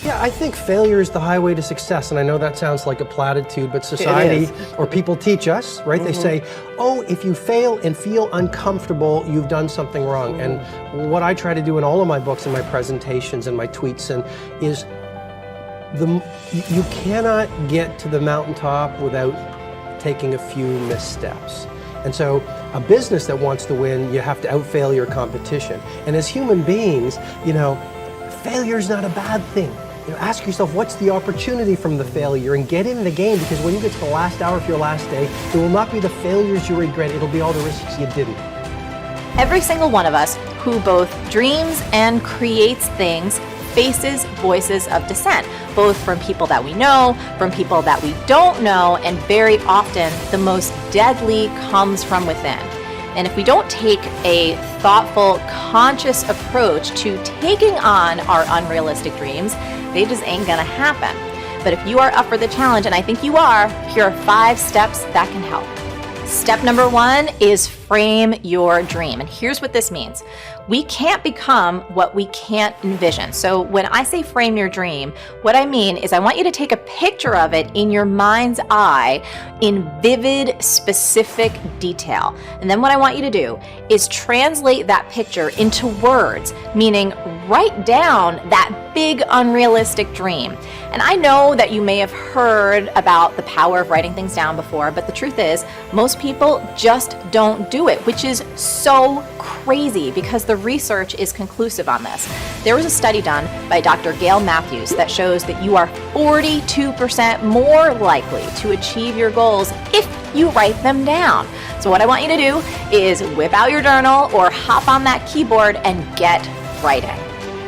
Yeah, I think failure is the highway to success, and I know that sounds like a platitude, but society or people teach us, right? They say, oh, if you fail and feel uncomfortable, you've done something wrong. And what I try to do in all of my books and my presentations and my tweets is you cannot get to the mountaintop without taking a few missteps. And so a business that wants to win, you have to outfail your competition. And as human beings, failure is not a bad thing. Ask yourself, what's the opportunity from the failure, and get in the game, because when you get to the last hour of your last day, it will not be the failures you regret, it'll be all the risks you didn't. Every single one of us who both dreams and creates things faces voices of dissent, both from people that we know, from people that we don't know, and very often the most deadly comes from within. And if we don't take a thoughtful, conscious approach to taking on our unrealistic dreams, they just ain't gonna happen. But if you are up for the challenge, and I think you are, here are 5 steps that can help. Step number 1 is frame your dream. And here's what this means. We can't become what we can't envision. So when I say frame your dream, what I mean is I want you to take a picture of it in your mind's eye in vivid, specific detail. And then what I want you to do is translate that picture into words, meaning write down that big unrealistic dream. And I know that you may have heard about the power of writing things down before, but the truth is most people just don't do it, which is so crazy because the research is conclusive on this. There was a study done by Dr. Gail Matthews that shows that you are 42% more likely to achieve your goals if you write them down. So what I want you to do is whip out your journal or hop on that keyboard and get writing.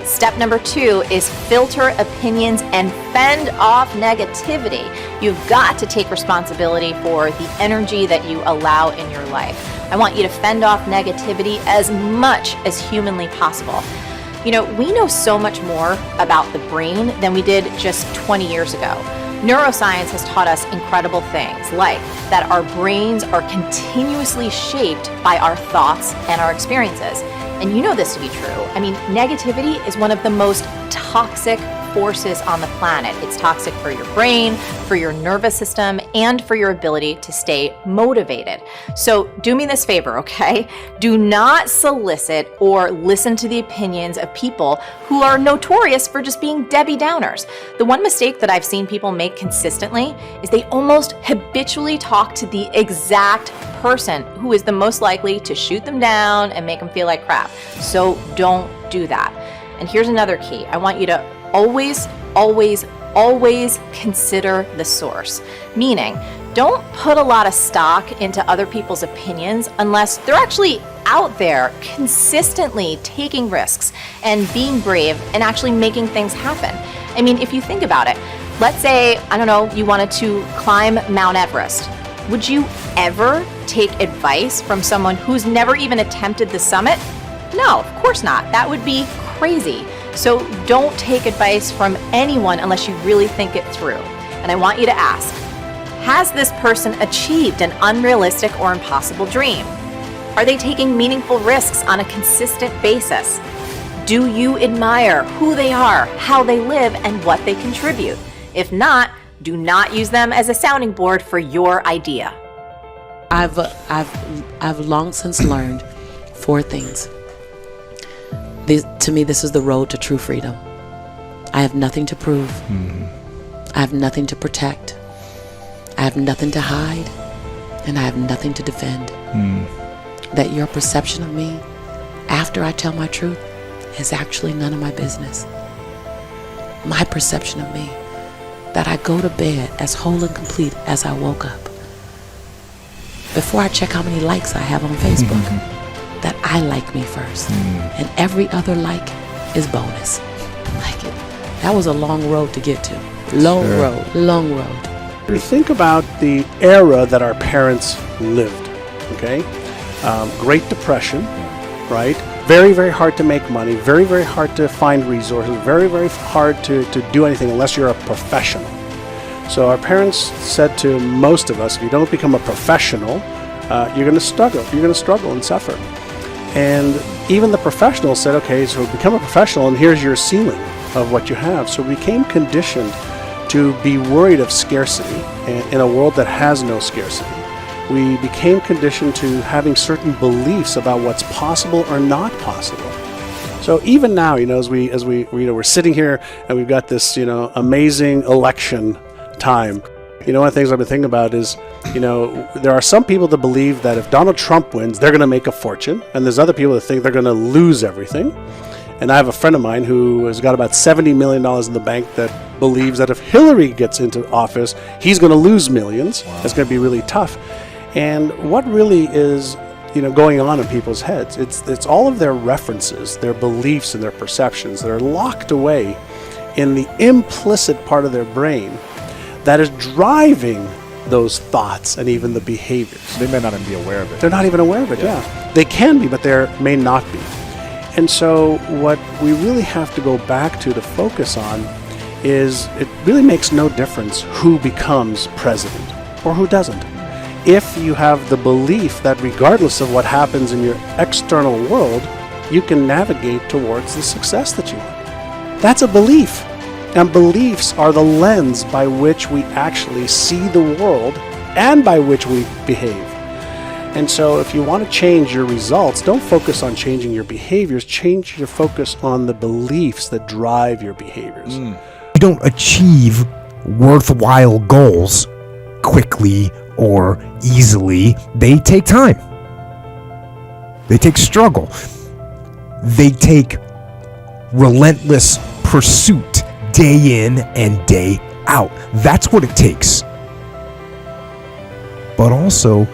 Step number 2 is filter opinions and fend off negativity. You've got to take responsibility for the energy that you allow in your life. I want you to fend off negativity as much as humanly possible. We know so much more about the brain than we did just 20 years ago. Neuroscience has taught us incredible things, like that our brains are continuously shaped by our thoughts and our experiences. And you know this to be true. Negativity is one of the most toxic forces on the planet. It's toxic for your brain, for your nervous system, and for your ability to stay motivated. So do me this favor, okay? Do not solicit or listen to the opinions of people who are notorious for just being Debbie Downers. The one mistake that I've seen people make consistently is they almost habitually talk to the exact person who is the most likely to shoot them down and make them feel like crap. So don't do that. And here's another key. I want you to always, always, always consider the source. Meaning, don't put a lot of stock into other people's opinions unless they're actually out there consistently taking risks and being brave and actually making things happen. If you think about it, let's say, you wanted to climb Mount Everest. Would you ever take advice from someone who's never even attempted the summit? No, of course not. That would be crazy. So don't take advice from anyone unless you really think it through. And I want you to ask, has this person achieved an unrealistic or impossible dream? Are they taking meaningful risks on a consistent basis? Do you admire who they are, how they live, and what they contribute? If not, do not use them as a sounding board for your idea. I've long since learned 4 things. To me, this is the road to true freedom. I have nothing to prove. I have nothing to protect. I have nothing to hide. And I have nothing to defend. That your perception of me after I tell my truth is actually none of my business. My perception of me, that I go to bed as whole and complete as I woke up. Before I check how many likes I have on Facebook, that I like me first. And every other like is bonus. That was a long road to get to. Long road. Think about the era that our parents lived, okay? Great Depression, right? Very, very hard to make money, very, very hard to find resources, very, very hard to do anything unless you're a professional. So our parents said to most of us, if you don't become a professional, you're going to struggle. You're going to struggle and suffer. And even the professionals said, okay, so become a professional and here's your ceiling. of what you have. So we became conditioned to be worried of scarcity in a world that has no scarcity. We became conditioned to having certain beliefs about what's possible or not possible. So even now, as we we're sitting here and we've got this amazing election time. One of the things I've been thinking about is, there are some people that believe that if Donald Trump wins, they're going to make a fortune, and there's other people that think they're going to lose everything. And I have a friend of mine who has got about $70 million in the bank that believes that if Hillary gets into office, he's going to lose millions. Wow. It's going to be really tough. And what really is going on in people's heads? It's all of their references, their beliefs, and their perceptions that are locked away in the implicit part of their brain that is driving those thoughts and even the behaviors. They may not even be aware of it. They're not even aware of it, yeah. They can be, but they may not be. And so what we really have to go back to focus on is it really makes no difference who becomes president or who doesn't. If you have the belief that regardless of what happens in your external world, you can navigate towards the success that you want. That's a belief. And beliefs are the lens by which we actually see the world and by which we behave. And so if you want to change your results, don't focus on changing your behaviors, change your focus on the beliefs that drive your behaviors. You don't achieve worthwhile goals quickly or easily. They take time. They take struggle. They take relentless pursuit day in and day out. That's what it takes. But also,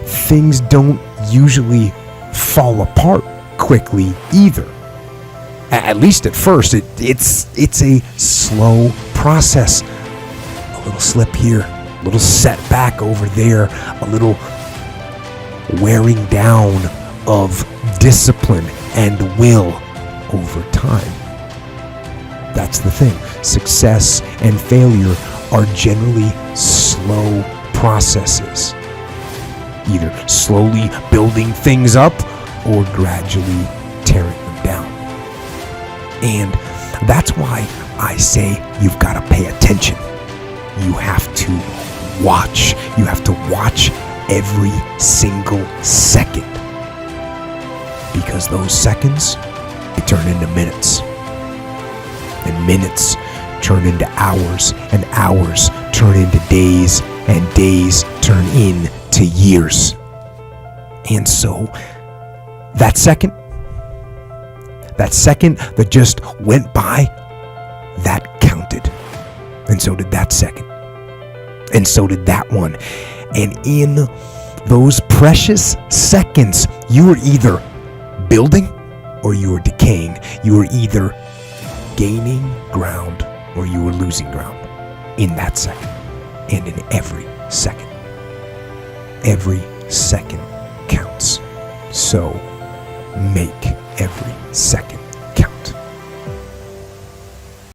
things don't usually fall apart quickly either. At least at first, it's a slow process. A little slip here, a little setback over there, a little wearing down of discipline and will over time. That's the thing. Success and failure are generally slow processes. Either slowly building things up or gradually tearing them down. And that's why I say you've got to pay attention. You have to watch. You have to watch every single second. Because those seconds, they turn into minutes. And minutes turn into hours, and hours turn into days, and days turn into years. And so, that second that just went by, that counted. And so did that second. And so did that one. And in those precious seconds, you were either building or you were decaying. You were either gaining ground or you were losing ground in that second and in every second. Every second counts. So make every second